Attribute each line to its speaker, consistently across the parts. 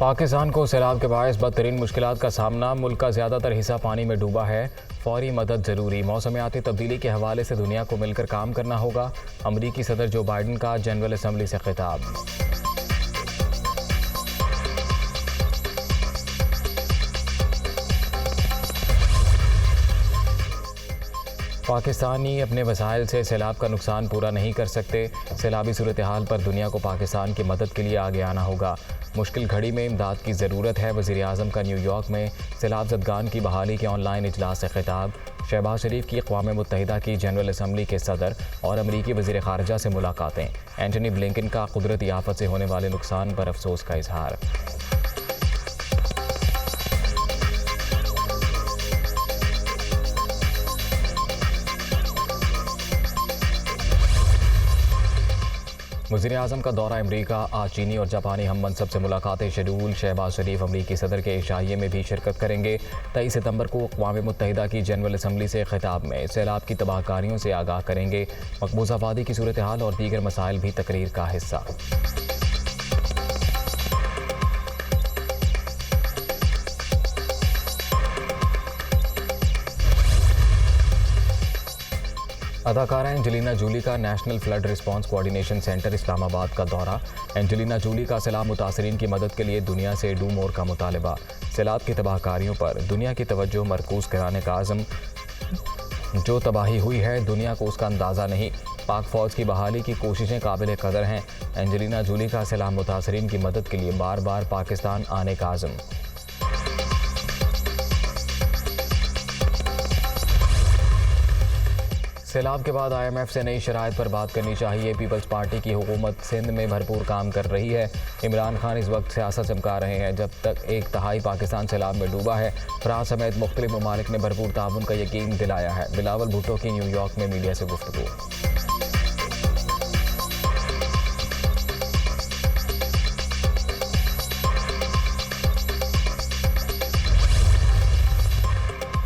Speaker 1: पाकिस्तान को सैलाब के बायस बदतरीन मुश्किलात का सामना। मुल्क का ज़्यादातर हिस्सा पानी में डूबा है। फौरी मदद ज़रूरी। मौसमियाती तब्दीली के हवाले से दुनिया को मिलकर काम करना होगा। अमरीकी सदर जो बाइडन का जनरल असम्बली से खिताब। पाकिस्तानी अपने वसाइल से सैलाब का नुकसान पूरा नहीं कर सकते। सैलाबी सूरत हाल पर दुनिया को पाकिस्तान की मदद के लिए आगे आना होगा। मुश्किल घड़ी में इमदाद की ज़रूरत है। वज़ीर आज़म का न्यूयॉर्क में सैलाब ज़दगान की बहाली के ऑनलाइन इजलास से खिताब। शहबाज शरीफ की अक़वाम मुत्तहिदा की जनरल असम्बली के सदर और अमरीकी वज़ीर ख़ारजा से मुलाकातें। एंटनी ब्लिंकन का कुदरती आफत से होने वाले नुकसान पर अफसोस का इजहार। वज़ीर आज़म का दौरा अमरीका। आज चीनी और जापानी हम मनसब से मुलाकातें शेड्यूल। शहबाज शरीफ अमरीकी सदर के इशाइये में भी शिरकत करेंगे। 23 सितंबर को अक़वाम मुत्तहिदा की जनरल असम्बली से खिताब में सैलाब की तबाहकारियों से आगाह करेंगे। मकबूजा वादी की सूरत हाल और दीगर मसाइल भी तकरीर का हिस्सा। अदाकारा एंजेलिना जूली का national flood response coordination centre Islamabad का दौरा। एंजेलिना जूली का सैलाब मुतासरीन की मदद के लिए दुनिया से डू मोर का मुतालबा। सैलाब की तबाहकारियों पर दुनिया की तवज्जो मरकूज़ कराने का आज़म। जो तबाही हुई है दुनिया को उसका अंदाज़ा नहीं। पाक फ़ौज की बहाली की कोशिशें काबिल कदर हैं। एंजेलिना जूली का सैलाब मुतासरीन की मदद के लिए बार बार पाकिस्तान आने का आज़म। सैलाब के बाद IMF से नई शराइत पर बात करनी चाहिए। पीपल्स पार्टी की हुकूमत सिंध में भरपूर काम कर रही है। इमरान खान इस वक्त सियासत चमका रहे हैं जब तक 1/3 पाकिस्तान सैलाब में डूबा है। फ्रांस समेत मुख्तलिफ ममालिक ने भरपूर ताउन का यकीन दिलाया है। बिलावल भुट्टो की न्यूयॉर्क में मीडिया से गुफ्तगू।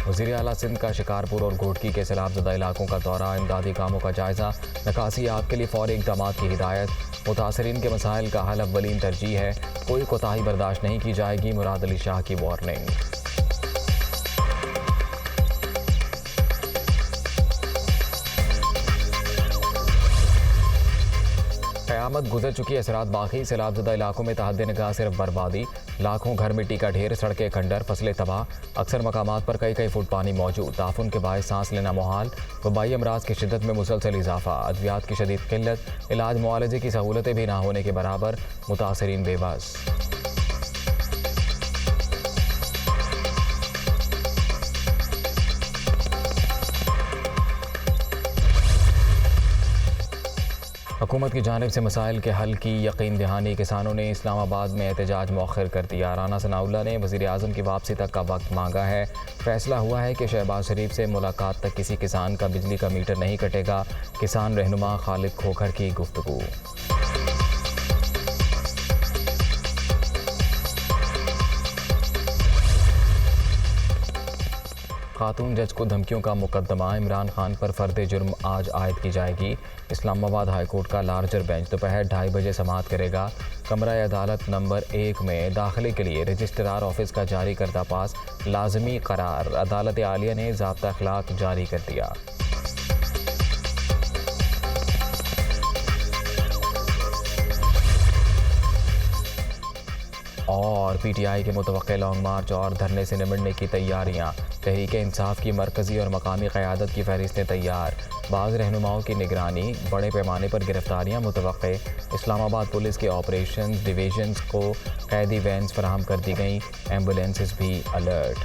Speaker 1: वज़ीर आला सिंध का शिकारपुर और घोटकी के सैलाबज़दा इलाकों का दौरा। इमदादी कामों का जायज़ा। निकासी आप के लिए फौरी इक़दाम की हिदायत। मुतासरीन के मसाइल का हल अव्वलीन तरजीह है। कोई कोताही बर्दाश्त नहीं की जाएगी। मुराद अली शाह की वार्निंग। क़यामत गुजर चुकी असरात बाकी। सैलाबज़दा इलाकों में तहद्दे निगाह सिर्फ बर्बादी। लाखों घर मिट्टी का ढेर, सड़कें खंडर, फसलें तबाह। अक्सर मकामात पर कई फुट पानी मौजूद। ताफुन के बायस सांस लेना मुहाल। वबाई अमराज की शिद्दत में मुसलसल इजाफा। अद्वियात की शदीद किल्लत। इलाज मुआलजे की सहूलतें भी ना होने के बराबर। मुतासरीन बेबस। हुकूमत की जानिब से मसाइल के हल की यकीन दहानी। किसानों ने इस्लामाबाद में एहतजाज मौखर कर दिया। राना सनाउल्लाह ने वज़ीर आज़म की वापसी तक का वक्त मांगा है। फैसला हुआ है कि शहबाज शरीफ से मुलाकात तक किसी किसान का बिजली का मीटर नहीं कटेगा। किसान रहनुमा खालिद खोखर की गुफ्तगू। खातून जज को धमकियों का मुकदमा। इमरान खान पर फ़र्द जुर्म आज आयद की जाएगी। इस्लामाबाद हाई कोर्ट का लार्जर बेंच दोपहर 2:30 बजे समाअत करेगा। कमरा अदालत नंबर 1 में दाखिले के लिए रजिस्ट्रार ऑफिस का जारी करदा पास लाजमी करार। अदालत आलिया ने ज़ाब्ता अखलाक जारी कर दिया। और PTI के मुतवक्किल लॉन्ग मार्च और धरने से निमटने की तैयारियां। तहरीक इंसाफ की मरकज़ी और मकामी क़यादत की फहरिस्तें तैयार। बाज़ रहनुमाओं की निगरानी। बड़े पैमाने पर गिरफ्तारियां मुतवक्के। इस्लामाबाद पुलिस के ऑपरेशन डिवीजन्स को कैदी वैन्स फराहम कर दी गई। एम्बुलेंसेस भी अलर्ट।